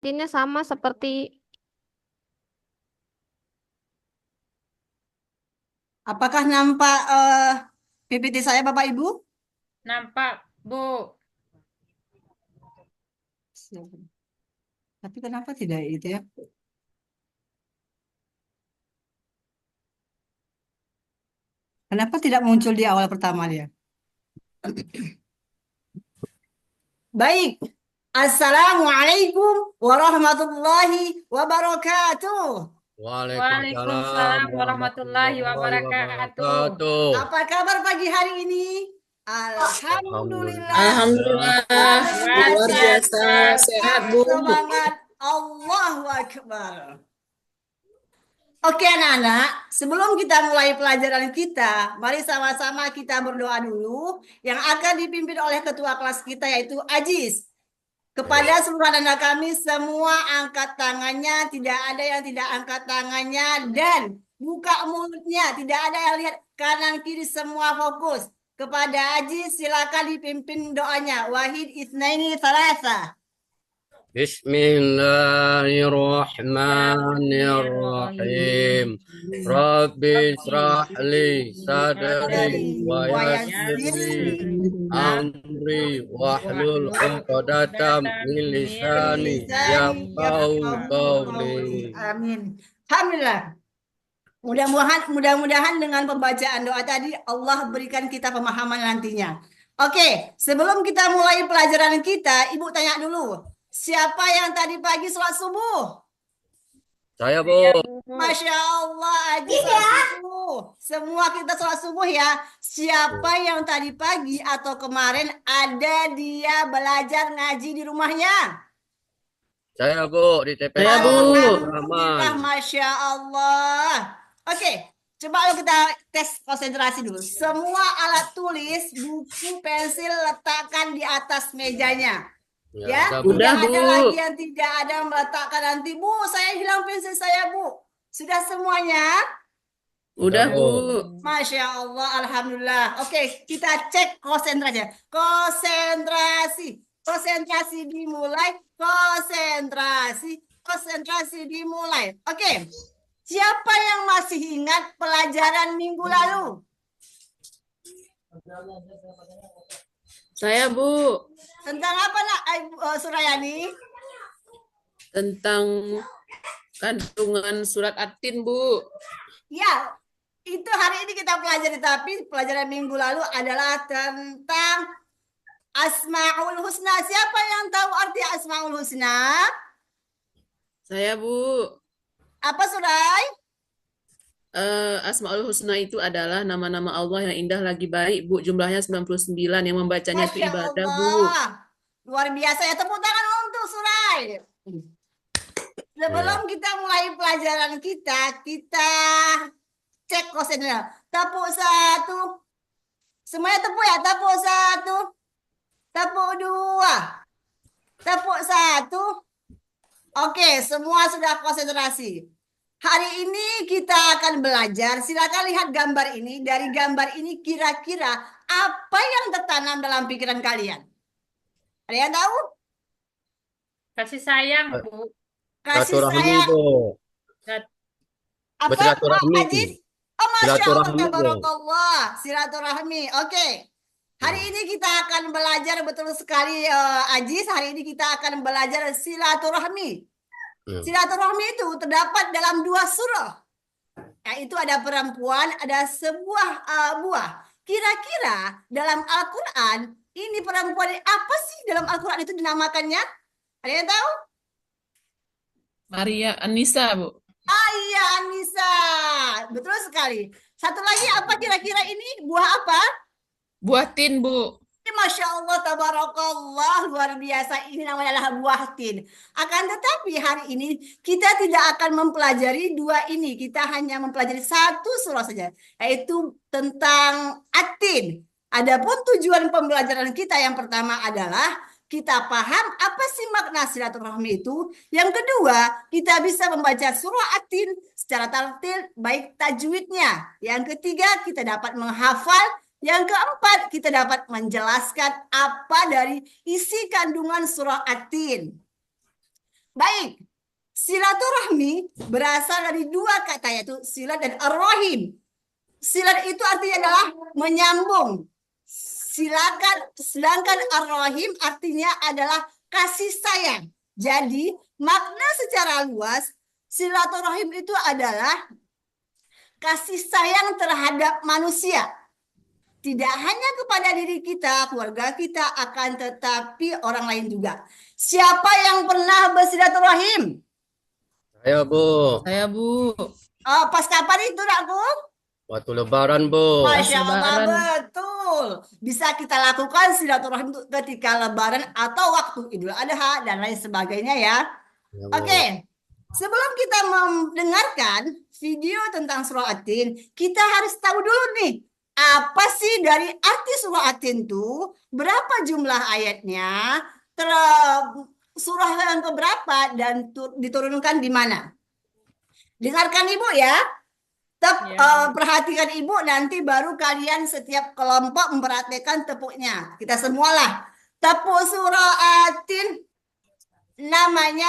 Tinnya sama seperti Apakah nampak PPT saya Bapak Ibu? Nampak, Bu. Tapi kenapa tidak itu ya? Kenapa tidak muncul di awal pertama dia? Baik. Assalamualaikum warahmatullahi wabarakatuh. Waalaikumsalam Waalaikumsalam warahmatullahi warahmatullahi wabarakatuh. wabarakatuh. Apa kabar pagi hari ini? Alhamdulillah. Alhamdulillah, Luar luar biasa biasa. sehat, Tetap Bu. semangat. Allahu Akbar. Oke anak-anak, sebelum kita mulai pelajaran kita, mari sama-sama kita berdoa dulu yang akan dipimpin oleh ketua kelas kita yaitu Ajis. Kepada seluruh anak kami semua angkat tangannya, tidak ada yang tidak angkat tangannya dan buka mulutnya, tidak ada yang lihat kanan kiri semua fokus. Kepada Ajis silakan dipimpin doanya. Wahid Isnaini Salasa. Bismillahirrahmanirrahim. Rabbi israh li sadri wa yassir li amri wahlul 'uqdatam min lisani yafqahu qawli. Amin. Alhamdulillah. Mudah-mudahan dengan pembacaan doa tadi Allah berikan kita pemahaman nantinya. Oke, sebelum kita mulai pelajaran kita, Ibu tanya dulu. Siapa yang tadi pagi sholat subuh? Saya, Bu. Iya, Bu. Masya Allah, Aji sholat subuh. Semua kita sholat subuh ya. Siapa yang tadi pagi atau kemarin ada dia belajar ngaji di rumahnya? Saya, Bu, di TPK Saya, Bu. Alhamdulillah, Masya Allah. Oke, coba lo kita tes konsentrasi dulu. Semua alat tulis, buku, pensil letakkan di atas mejanya. Ya, Udah, tidak ada Bu. lagi yang tidak ada yang meletakkan nanti. Bu, saya hilang pensil saya, Bu. Sudah semuanya? Udah, Bu. Masya Allah, Alhamdulillah. Oke, kita cek konsentrasi. Konsentrasi. Konsentrasi dimulai. Konsentrasi. Konsentrasi dimulai. Oke. Siapa yang masih ingat pelajaran minggu lalu? Saya, Bu. Tentang apa nak, Surayani? Tentang kandungan surat At-Tin, Bu. Ya, itu hari ini kita pelajari. Tapi pelajaran minggu lalu adalah tentang Asmaul Husna. Siapa yang tahu arti Asmaul Husna? Saya, Bu. Apa Surai? Asmaul Husna itu adalah nama-nama Allah yang indah lagi baik, Bu. Jumlahnya 99. Yang membacanya itu Masya ibadah, Bu. Allah. Luar biasa ya. Tepuk tangan untuk Surai. Sebelum kita mulai pelajaran kita cek konsentrasi. Tepuk satu. Semuanya tepuk ya. Tepuk satu. Tepuk dua. Tepuk satu. Oke, semua sudah konsentrasi. Hari ini kita akan belajar. Silakan lihat gambar ini. Dari gambar ini kira-kira apa yang tertanam dalam pikiran kalian? Ada yang tahu? Kasih sayang, Bu. Kasih Silaturahmi, sayang. Bu. Apa? Bersilaturahmi. Ajis? Oh, Masya Allah, Silaturahmi, Bu. tabarakallah. Silaturahmi. Oke. Hari ini kita akan belajar betul sekali, Ajis. Hari ini kita akan belajar silaturahmi. Silaturahmi itu terdapat dalam 2 surah. Yaitu ada perempuan, ada sebuah buah. Kira-kira dalam Al-Quran, ini perempuan apa sih dalam Al-Quran itu dinamakannya? Ada yang tahu? Maria Anissa, Bu. Iya, Anissa. Betul sekali. Satu lagi apa kira-kira ini? Buah apa? Buah tin, Bu. Masya Allah, tabarakallah, luar biasa. Ini namanya adalah buah tin. Akan tetapi hari ini kita tidak akan mempelajari 2 ini. Kita hanya mempelajari 1 surah saja, yaitu tentang atin. Adapun tujuan pembelajaran kita yang pertama adalah kita paham apa sih makna silaturahmi itu. Yang kedua, kita bisa membaca surah atin secara tartil, baik tajwidnya. Yang ketiga, kita dapat menghafal. Yang keempat, kita dapat menjelaskan apa dari isi kandungan surah At-Tin. Baik. Silaturahmi berasal dari dua kata, yaitu silat dan ar-rahim. Silat itu artinya adalah menyambung. Sedangkan ar-rahim artinya adalah kasih sayang. Jadi, makna secara luas, silaturahim itu adalah kasih sayang terhadap manusia. Tidak hanya kepada diri kita, keluarga kita, akan tetapi orang lain juga. Siapa yang pernah bersilaturahim? Saya, Bu. Saya, Bu. Pas kapan itu, Nakku? Waktu Lebaran, Bu. Masya Allah, Lebaran. betul. Bisa kita lakukan silaturahim itu ketika Lebaran atau waktu Idul Adha dan lain sebagainya ya. Ya, Bu. Oke, sebelum kita mendengarkan video tentang surah At-Tin, kita harus tahu dulu nih, apa sih dari arti surah At-Tin itu, berapa jumlah ayatnya, surah yang keberapa, dan diturunkan di mana. Dengarkan Ibu ya. Ya. Perhatikan Ibu, nanti baru kalian setiap kelompok memperhatikan tepuknya. Kita semualah. Tepuk surah At-Tin namanya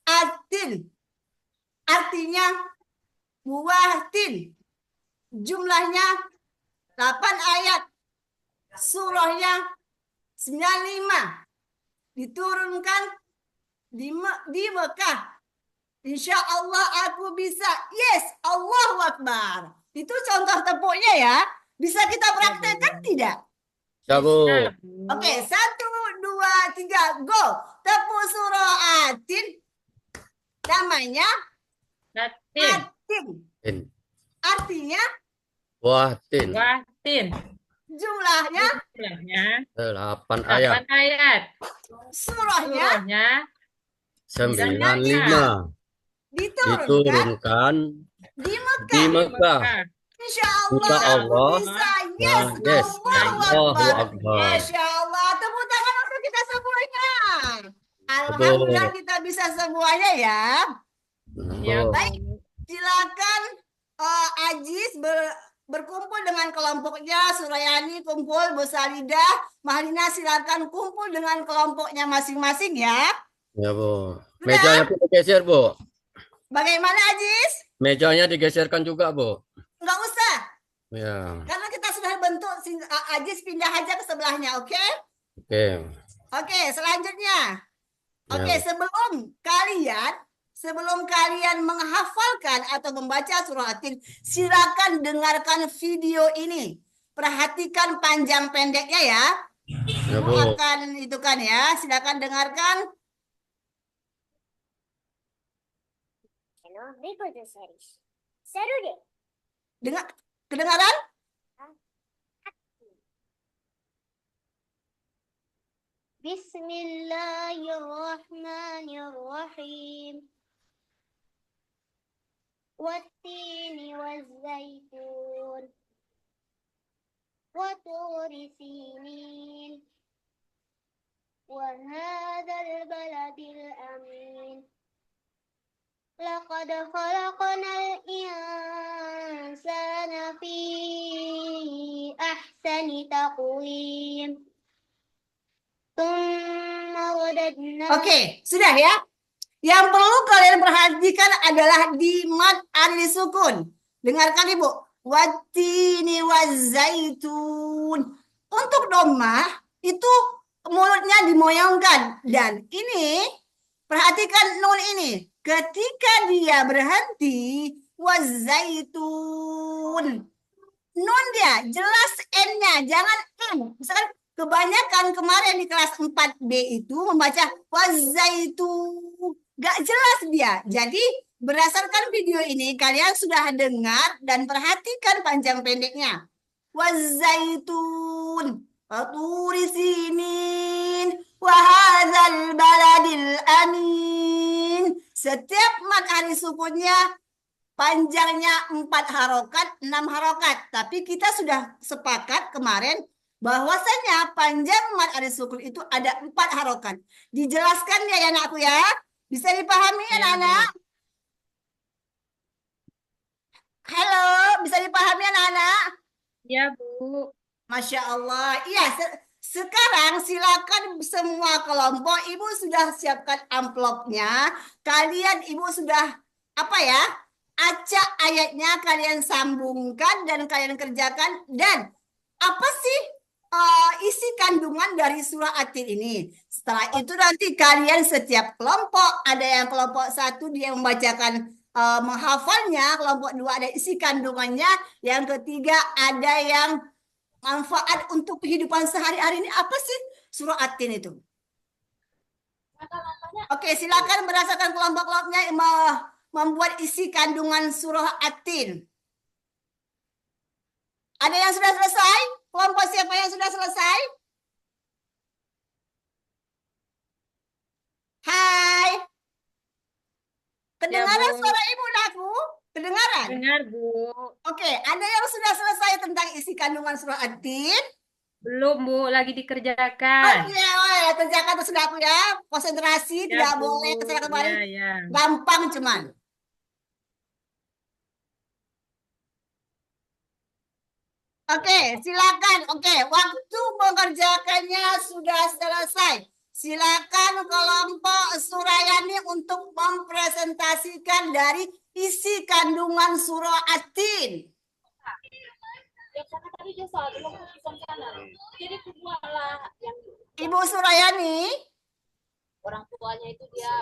At-Tin. Artinya buah tin. Jumlahnya 8 ayat. Surahnya 95. Diturunkan di Mekah. Insya Allah aku bisa. Yes, Allahu Akbar. Itu contoh tepuknya ya. Bisa kita praktekkan tidak? Ya, Bu. Ya, Bu. Oke, 1, 2, 3, go. Tepuk surah At-Tin. Namanya At-Tin. At-Tin. Tin. Artinya Buah tin. Buah tin. jumlahnya, Jumlahnya 8 ayat. 8 ayat. surahnya Surahnya 95. diturunkan Diturunkan di di Mekah. Mekah. Insya Insya Allah aku Allah. bisa. Nah, Yes, yes. Allahu Allahu Akbar. Akbar. Masya Allah. Tepuk tangan untuk kita semuanya. Alhamdulillah kita bisa semuanya ya. Ya, Bu. Baik. Silakan Ajis berkumpul dengan kelompoknya. Surayani kumpul, Bu Salidah, Mahlina silakan kumpul dengan kelompoknya masing-masing ya. Ya, Bu. Mejanya pun digeser, Bu. Bagaimana Ajis? Mejanya digeserkan juga, Bu. Nggak usah. Ya. Karena kita sudah bentuk, Ajis pindah aja ke sebelahnya, oke? Oke. Oke, selanjutnya. Ya, Oke, Bu. sebelum kalian menghafalkan atau membaca surah At-Tin, silakan dengarkan video ini. Perhatikan panjang pendeknya ya. Ya, Ibu Bu. akan itu kan ya. Silakan dengarkan. Seru deh. Kedengaran? Bismillahirrahmanirrahim. Wattini wazzaitun. Waturi sinin. Wahadal baladil amin. Laqad khalaqnal insana fi ahsani taqwim. Oke, sudah ya. Yang perlu kalian perhatikan adalah di mad alif sukun. Dengarkan Ibu. Wattini wazzaitun. Untuk dhammah itu mulutnya dimoyongkan, dan ini perhatikan nun ini. Ketika dia berhenti, wazzaitun. Nun dia jelas N-nya, jangan M. Misalkan kebanyakan kemarin di kelas 4B itu membaca wazaitun. Gak jelas dia. Jadi berdasarkan video ini kalian sudah dengar dan perhatikan panjang pendeknya. Wazaitun. Waturi sinin. Wahadzal baladil amin. Setiap mad alif sukunnya panjangnya 4 harokat, 6 harokat. Tapi kita sudah sepakat kemarin bahwasanya panjang mad alif sukun itu ada 4 harokat. Dijelaskan ya anakku ya. Bisa dipahami ya anak-anak? Halo, bisa dipahami anak-anak? Ya, Bu. Masya Allah. Iya, Sekarang silakan semua kelompok, Ibu sudah siapkan amplopnya. Kalian Ibu sudah apa ya? Acak ayatnya kalian sambungkan dan kalian kerjakan. Dan apa sih isi kandungan dari surah At-Tin ini? Setelah itu nanti kalian setiap kelompok, ada yang kelompok satu dia membacakan menghafalnya, kelompok dua ada isi kandungannya, yang ketiga ada yang manfaat untuk kehidupan sehari-hari. Ini apa sih surah At-Tin itu? Oke, silakan berdasarkan kelompok-kelompoknya membuat isi kandungan surah At-Tin. Ada yang sudah selesai? Kelompok siapa yang sudah selesai? Hai. Kedengaran Bu. suara Ibu Daku? Kedengaran? Dengar, Bu. Oke, ada yang sudah selesai tentang isi kandungan surah At-Tin? Belum, Bu. Lagi Oh dikerjakan. iya, kerjakan terus aku ya. Konsentrasi, Ya, tidak Bu. boleh kesana kemarin. Ya, ya. Gampang cuman. Oke, silakan. Oke, waktu mengerjakannya sudah selesai. Silakan kelompok Surayani untuk mempresentasikan dari isi kandungan surah At-Tin. Ibu Surayani. Orang tuanya itu dia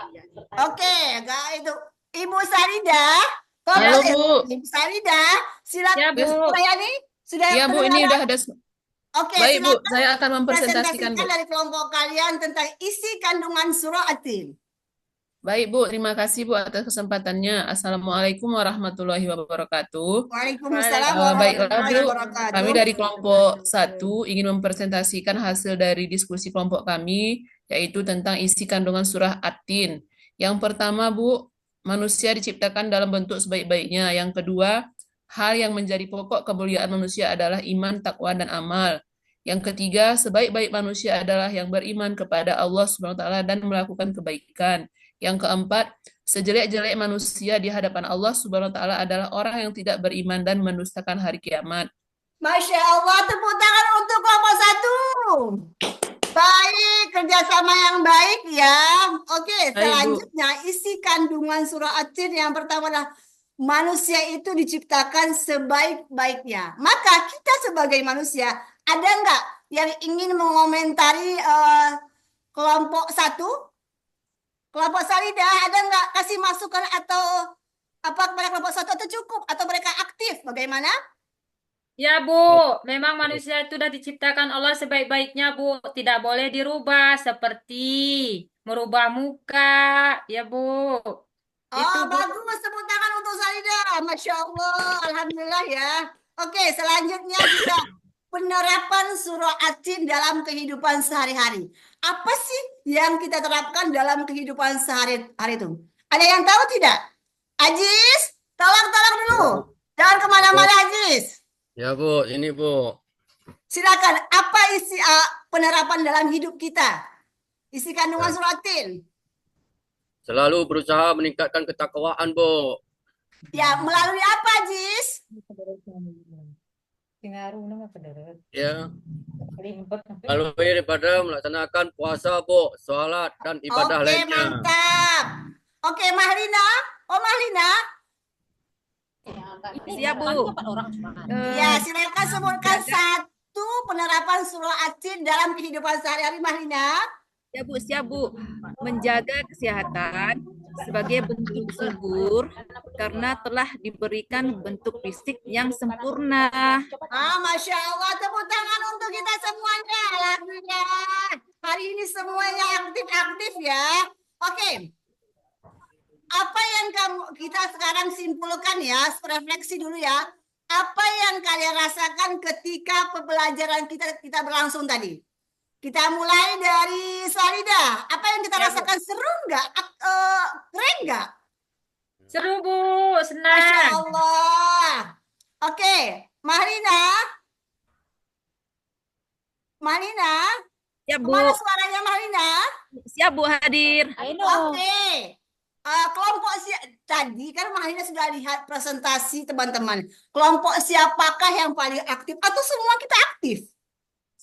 Oke, enggak itu. Ibu Sarida. Halo, Bu. Ibu Sarida, silakan. Ya, Bu. Ibu Surayani sudah Iya, Bu, ini kedengaran? udah ada. Oke, Baik, Bu, silakan saya akan mempresentasikan, presentasikan Bu. dari kelompok kalian tentang isi kandungan surah At-Tin. Baik, Bu, terima kasih, Bu, atas kesempatannya. Assalamualaikum warahmatullahi wabarakatuh. Waalaikumsalam Baiklah, warahmatullahi Bu, wabarakatuh. kami dari kelompok 1 ingin mempresentasikan hasil dari diskusi kelompok kami, yaitu tentang isi kandungan surah At-Tin. Yang pertama, Bu, manusia diciptakan dalam bentuk sebaik-baiknya. Yang kedua, hal yang menjadi pokok kemuliaan manusia adalah iman, takwa, dan amal. Yang ketiga, sebaik-baik manusia adalah yang beriman kepada Allah SWT dan melakukan kebaikan. Yang keempat, sejelek-jelek manusia di hadapan Allah SWT adalah orang yang tidak beriman dan mendustakan hari kiamat. Masya Allah, tepuk tangan untuk kelompok 1. Baik, kerjasama yang baik ya. Oke, Baik, Bu. selanjutnya isi kandungan surah At-Tin yang pertama adalah manusia itu diciptakan sebaik-baiknya. Maka kita sebagai manusia, ada nggak yang ingin mengomentari kelompok 1? Kelompok Sarida, ada nggak kasih masukan atau apa kepada kelompok 1 atau cukup? Atau mereka aktif? Bagaimana? Ya, Bu. Memang manusia itu sudah diciptakan Allah sebaik-baiknya, Bu. Tidak boleh dirubah seperti merubah muka. Ya, Bu. Itu, Oh, Bu. bagus. Tepuk tangan untuk Sarida. Masya Allah. Alhamdulillah ya. Oke, selanjutnya kita penerapan surah At-Tin dalam kehidupan sehari-hari. Apa sih yang kita terapkan dalam kehidupan sehari-hari itu? Ada yang tahu tidak? Ajis, tolong dulu. Jangan kemana-mana, Ajis. Ya, Bu, ini, Bu. Silakan. Apa isi penerapan dalam hidup kita? Isi kandungan surah At-Tin. Selalu berusaha meningkatkan ketakwaan, Bu. Ya, melalui apa, Ajis? Ya. Lalu daripada melaksanakan puasa, Bu, sholat, dan ibadah Oke, lainnya. mantap. Oke, Mahlina. Oh, Mahlina. siap Bu. Orang Ya, silakan sebutkan satu penerapan surah At-Tin dalam kehidupan sehari-hari, Mahlina. Ya Bu, siap Bu. Menjaga kesehatan sebagai bentuk syukur karena telah diberikan bentuk fisik yang sempurna. Masya Allah, tepuk tangan untuk kita semuanya. Alhamdulillah. Hari ini semuanya aktif-aktif ya. Oke. Apa yang kita sekarang simpulkan ya, refleksi dulu ya. Apa yang kalian rasakan ketika pembelajaran kita berlangsung tadi? Kita mulai dari Sarida. Apa yang kita rasakan? Seru nggak? Keren nggak? Seru, Bu. Masya Senang. Allah. Oke, Mahlina. Siap Bu. Kemana suaranya Mahlina? Siap Bu hadir. Oke. Kelompok tadi kan Mahlina sudah lihat presentasi teman-teman. Kelompok siapakah yang paling aktif atau semua kita aktif?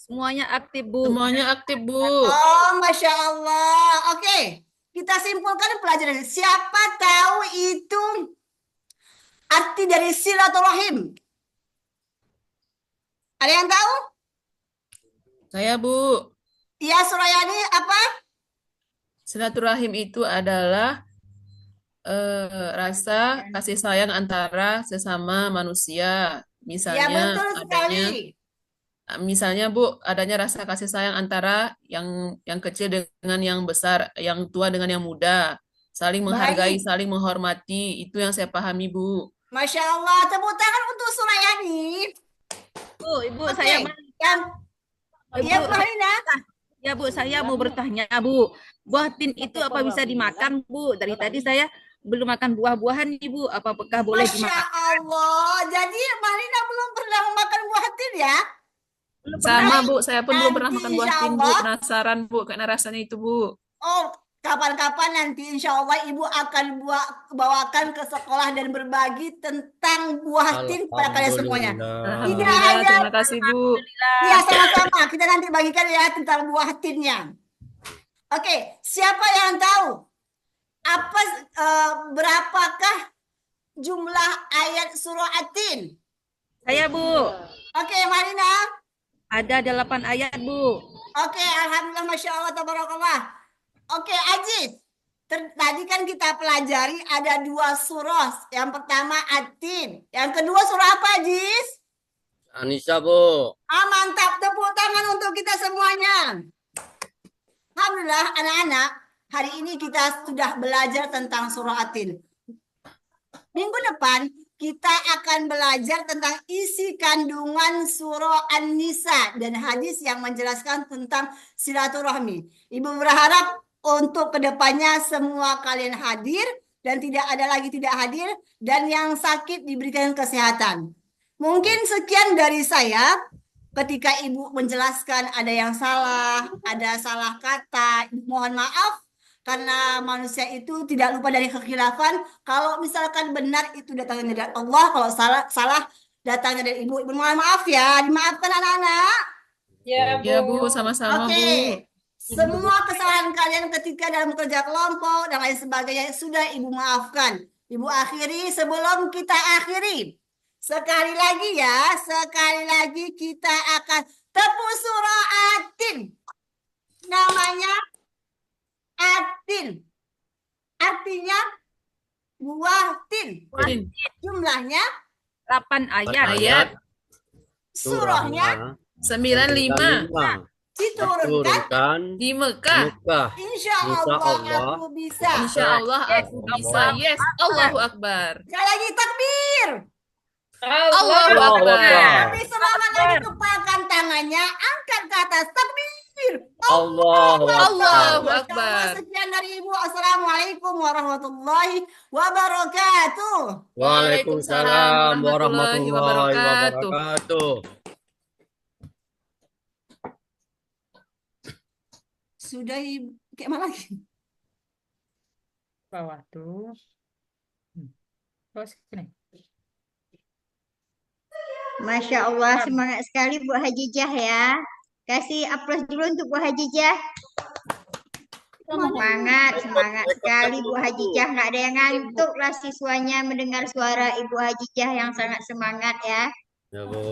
Semuanya aktif, Bu. Semuanya aktif, Bu. Oh, Masya Allah. Oke, kita simpulkan pelajaran. Siapa tahu itu arti dari silaturahim? Ada yang tahu? Saya, Bu. Iya, Surayani, apa? Silaturahim itu adalah rasa kasih sayang antara sesama manusia. Ya, betul sekali. Misalnya Bu, adanya rasa kasih sayang antara yang kecil dengan yang besar, yang tua dengan yang muda, saling menghargai, Baik. saling menghormati. Itu yang saya pahami, Bu. Masya Allah, tepuk tangan untuk Surayani. Bu, Ibu, Oke, saya iya, Ibu, Bu Halina. ya Bu, saya mau bertanya, Bu. Buah tin itu apa bisa dimakan, Bu? Dari tadi saya belum makan buah-buahan nih, Bu. Apakah boleh Masya dimakan? Allah, jadi Marina belum pernah makan buah tin ya? Belum Sama, pernah. Bu. Saya pun belum pernah Nanti makan buah insya tin, Bu. Allah. Penasaran, Bu. Karena rasanya itu, Bu. Oh, kapan-kapan nanti insya Allah Ibu akan bawakan ke sekolah dan berbagi tentang buah tin kepada kalian semuanya. Alhamdulillah. Tidak Alhamdulillah. hanya, Terima kasih, Bu. ya sama-sama. Kita nanti bagikan ya tentang buah tinnya. Oke, siapa yang tahu berapakah jumlah ayat surah At-Tin? Saya, Bu. Oke, Marina. Ada 8 ayat, Bu. Oke, alhamdulillah, masya Allah, tabarakallah. Oke, Aziz. Tadi kan kita pelajari ada 2 surah. Yang pertama At-Tin. Yang kedua surah apa, Aziz? Anissa, Bu. Ah, mantap. Tepuk tangan untuk kita semuanya. Alhamdulillah, anak-anak. Hari ini kita sudah belajar tentang surah At-Tin. Minggu depan kita akan belajar tentang isi kandungan surah An-Nisa dan hadis yang menjelaskan tentang silaturahmi. Ibu berharap untuk kedepannya semua kalian hadir dan tidak ada lagi tidak hadir dan yang sakit diberikan kesehatan. Mungkin sekian dari saya. Ketika Ibu menjelaskan ada yang salah, ada salah kata, mohon maaf. Karena manusia itu tidak lupa dari kekhilafan. Kalau misalkan benar itu datangnya dari Allah, kalau salah datangnya dari Ibu. Ibu mohon maaf ya, dimaafkan anak-anak. Ya, Ya, Bu. Bu. Sama-sama, Oke, Bu. semua kesalahan kalian ketika dalam kerja kelompok dan lain sebagainya sudah Ibu maafkan. Ibu akhiri sebelum kita akhiri. Sekali lagi ya, sekali lagi kita akan tepuk surah At-Tin. Namanya At-Tin. Artinya buah tin. Tin. Jumlahnya 8 ayat. Ayat surahnya 95 diturunkan di Mekah. insya Insya Allah Allah. aku bisa. Insya Allah aku bisa. Yes. Allahu Akbar. Sekali lagi takbir. Allahu Allahu Akbar. Akbar. Tapi semangat lagi kepalkan tangannya, angkat ke atas takbir. Allahu Allahu Akbar. Akbar. Sekian dari Ibu. Assalamualaikum warahmatullahi wabarakatuh. Waalaikumsalam warahmatullahi warahmatullahi wabarakatuh. wabarakatuh. Sudah Ibu. Kayak mana lagi? Bawah tuh. Terus sini. Masya Allah, semangat sekali Bu Hajijah ya. Kasih aplaus dulu untuk Bu Hajijah. Semangat sekali Bu Hajijah. Nggak ada yang ngantuk lah siswanya mendengar suara Ibu Hajijah yang sangat semangat ya. Ya, Bu.